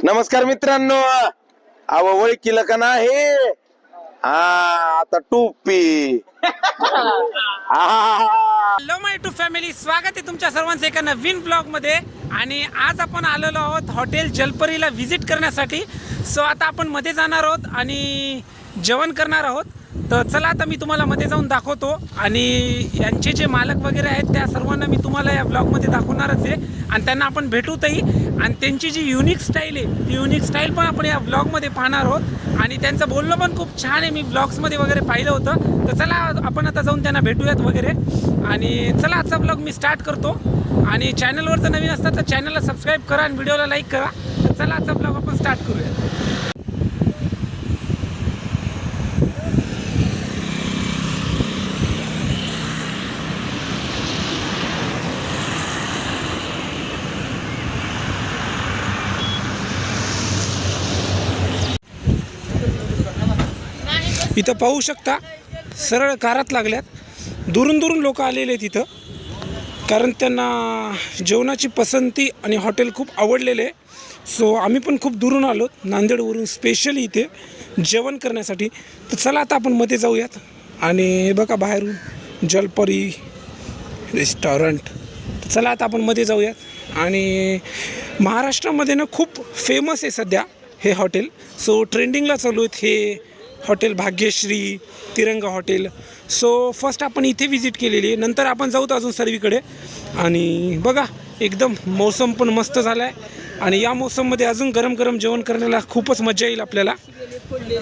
नमस्कार मित्रांनो, ओळखीलं का नाही? आता टोपी. हॅलो माय टू फॅमिली, स्वागत आहे तुमच्या सर्वांचं एका नवीन ब्लॉग मध्ये. आणि आज आपण आलेलो आहोत हॉटेल जलपरीला व्हिजिट करण्यासाठी. सो आता आपण मध्ये जाणार आहोत आणि जेवण करणार आहोत. तर चला आता मी तुम्हाला मध्ये जाऊन दाखवतो आणि यांचे जे मालक वगैरे आहेत त्या सर्वांना मी तुम्हाला या ब्लॉगमध्ये दाखवणारच आहे आणि त्यांना आपण भेटूतही. आणि त्यांची जी युनिक स्टाईल आहे ती युनिक स्टाईल पण आपण या ब्लॉगमध्ये पाहणार आहोत आणि त्यांचं बोलणं पण खूप छान आहे, मी ब्लॉग्समध्ये वगैरे पाहिलं होतं. तर चला आपण आता जाऊन त्यांना भेटूयात वगैरे. आणि चला आजचा ब्लॉग मी स्टार्ट करतो. आणि चॅनलवर जर नवीन असतात तर चॅनलला सबस्क्राईब करा आणि व्हिडिओला लाईक करा. तर चला आजचा ब्लॉग आपण स्टार्ट करूया. इथं पाहू शकता सरळ कारात लागल्यात. दुरून दुरून लोक आलेले आहेत इथं, कारण त्यांना जेवणाची पसंती आणि हॉटेल खूप आवडलेले आहे. सो आम्ही पण खूप दुरून आलो, नांदेडवरून स्पेशली इथे जेवण करण्यासाठी. तर चला आता आपण मध्ये जाऊयात. आणि बघा बाहेरून जलपरी रेस्टॉरंट. तर चला आता आपण मध्ये जाऊयात. आणि महाराष्ट्रामध्ये ना खूप फेमस आहे सध्या हे हॉटेल. सो ट्रेंडिंगला चालू आहेत हे हॉटेल, भाग्यश्री, तिरंगा हॉटेल. सो फर्स्ट आपण इथे व्हिजिट केलेली आहे, नंतर आपण जाऊत अजून सर्वीकडे. आणि बघा एकदम मौसम पण मस्त झाला आहे आणि या मौसममध्ये अजून गरम गरम जेवण करण्याला खूपच मजा येईल आपल्याला.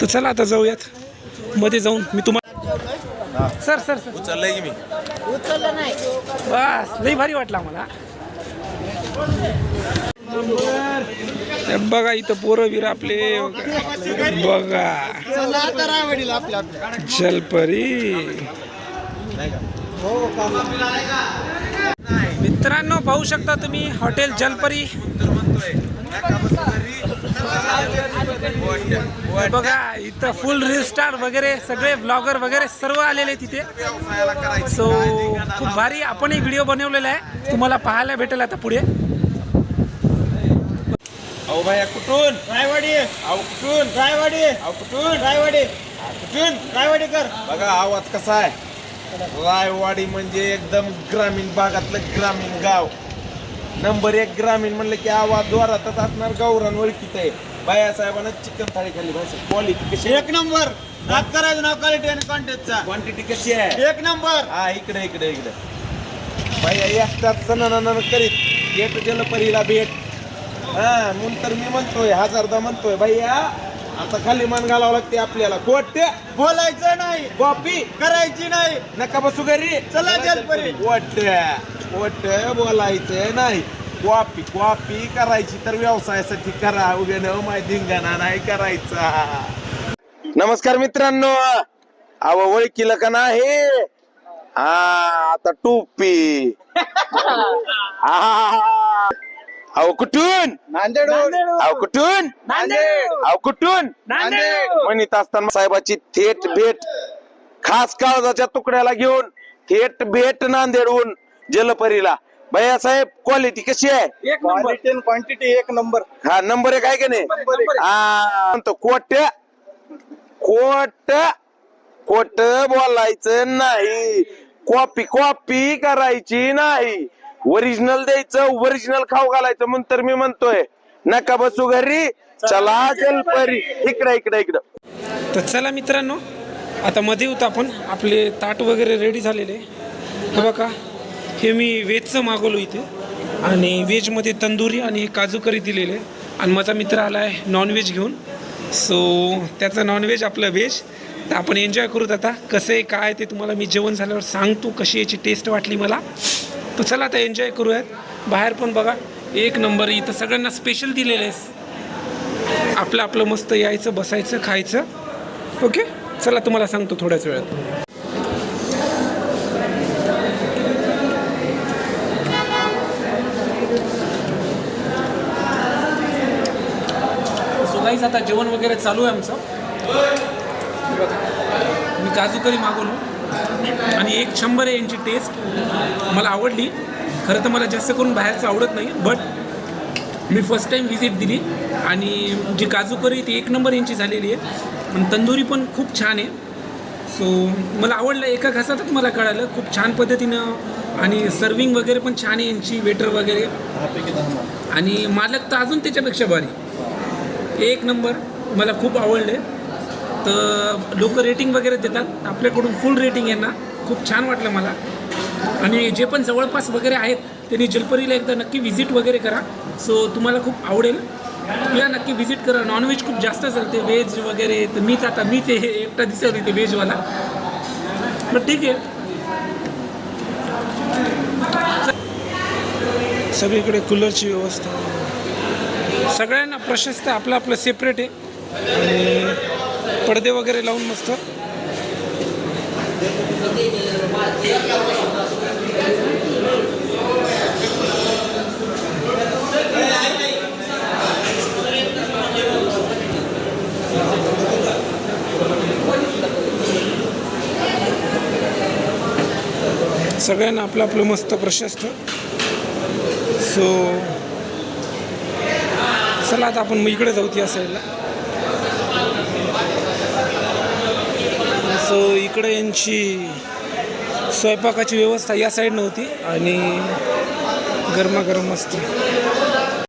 तर चला आता जाऊयात मध्ये जाऊन. मी तुम्हाला सर सर सर उचललंय की मी? उचललं नाही, बस लई भारी वाटला मला. बघा इथं पोरं बिर आपले बघा, जलपरी. मित्रांनो पाहू शकता तुम्ही हॉटेल जलपरी. बघा इथं फुल रील स्टार वगैरे सगळे ब्लॉगर वगैरे सर्व आलेले तिथे. सो खूप भारी आपण एक व्हिडिओ बनवलेला आहे, तुम्हाला पाहायला भेटेल आता पुढे. अहो भाया कुठून? रायवाडी. अहो कुठून? रायवाडी. अहो कुठून? रायवाडी. कुठून? रायवाडी कर. बघा आवाज कसा आहे. रायवाडी म्हणजे एकदम ग्रामीण भागातलं ग्रामीण गाव. नंबर 1 ग्रामीण म्हणलं की आवाज जोरातच असणार. गावरान ओळखीत आहे. बायासाहेबांना चिकन थाळी खाल्ली पाहिजे. क्वालिटी कशी? एक नंबर. नाक करायचं नाव क्वालिटी आणि कॉन्टेंटचा. क्वांटिटी कशी आहे? एक नंबर. हा इकडे इकडे इकडे. बाया एकटाच सण करीत भेट जलपरीला भेट. हा म्हणून तर मी म्हणतोय, हजारदा म्हणतोय भैया आता खाली मान घालावं लागते आपल्याला. कोट बोलायचं नाही, कॉपी करायची नाही. नका बसू घरी, चला जलपरी. कोट बोलायचं नाही, कॉपी कॉपी करायची तर व्यवसायासाठी करा. उभे न माय धिंगाणा नाही करायचा. नमस्कार मित्रांनो, ओळखीलं का नाही? आता टोपी. अहो कुठून? नांदेड. अहो कुठून? अहो कुठून? म्हणत असताना साहेबाची थेट भेट, खास काळजाच्या तुकड्याला घेऊन थेट भेट नांदेडहून जलपरीला. भैया साहेब क्वालिटी कशी आहे? एक नंबर. क्वालिटी आणि क्वांटिटी एक नंबर. हा नंबर 1 आहे का नाही? म्हणतो कोट कोट कोट बोलायचं नाही, कॉपी कॉपी करायची नाही, ओरिजिनल द्यायचं, ओरिजिनल खाऊ घालायचं. म्हणून तर मी म्हणतोय नका बसू घरी, चला जलपरी. इकडे इकडे इकडं. तर चला मित्रांनो आता मध्ये होतं आपण. आपले ताट वगैरे रेडी झालेले. हे बघा हे मी व्हेजचं मागवलो इथे आणि व्हेजमध्ये तंदुरी आणि काजू करी दिलेले. आणि माझा मित्र आला आहे नॉनव्हेज घेऊन. सो त्याचं नॉनव्हेज आपलं व्हेज. तर आपण एन्जॉय करूत आता. कसं आहे काय ते तुम्हाला मी जेवण झाल्यावर सांगतो कशी याची टेस्ट वाटली मला. तर चला आता एन्जॉय करूयात. बाहेर पण बघा एक नंबर. इथं सगळ्यांना स्पेशल दिलेलं आहे. आपलं आपलं मस्त यायचं, बसायचं, खायचं. ओके चला तुम्हाला सांगतो थोड्याच वेळात. सो गाईज आता जेवण वगैरे चालू आहे आमचं. मी काजू करी मागवलो आणि 100 आहे यांची टेस्ट. मला आवडली. खरं तर मला जास्त करून बाहेरचं आवडत नाही, but me first time visit दिली आणि जी काजू करी ती 1 नंबर यांची झालेली आहे आणि तंदुरी पण खूप छान आहे. सो मला आवडलं, एका घासातच मला कळालं खूप छान पद्धतीनं आणि सर्विंग वगैरे पण छान आहे यांची, वेटर वगैरे, आणि मालक तर अजून त्याच्यापेक्षा भारी, 1 नंबर. मला खूप आवडले. तर लोक रेटिंग वगैरे देतात, आपल्याकडून फुल रेटिंग यांना. खूप छान वाटलं मला. आणि जे पण जवळपास वगैरे आहेत त्यांनी जलपरीला एकदा नक्की व्हिजिट वगैरे करा. सो तुम्हाला खूप आवडेल, या नक्की व्हिजिट करा. नॉनव्हेज खूप जास्त चालते, व्हेज वगैरे तर मीच एकटा दिसत इथे व्हेजवाला, पण ठीक आहे. सगळीकडे कूलरची व्यवस्था, सगळ्यांना प्रशस्त, आपलं आपलं सेपरेट आहे आणि पडदे वगैरे लावून मस्त. सगळ्यांना आपलं आपलं मस्त प्रशस्त. सो चला आता आपण मग इकडे जाऊ या साईडला. सो इकडे यांची स्वयंपाकाची व्यवस्था या साईड नव्हती आणि गरमागरम मस्त.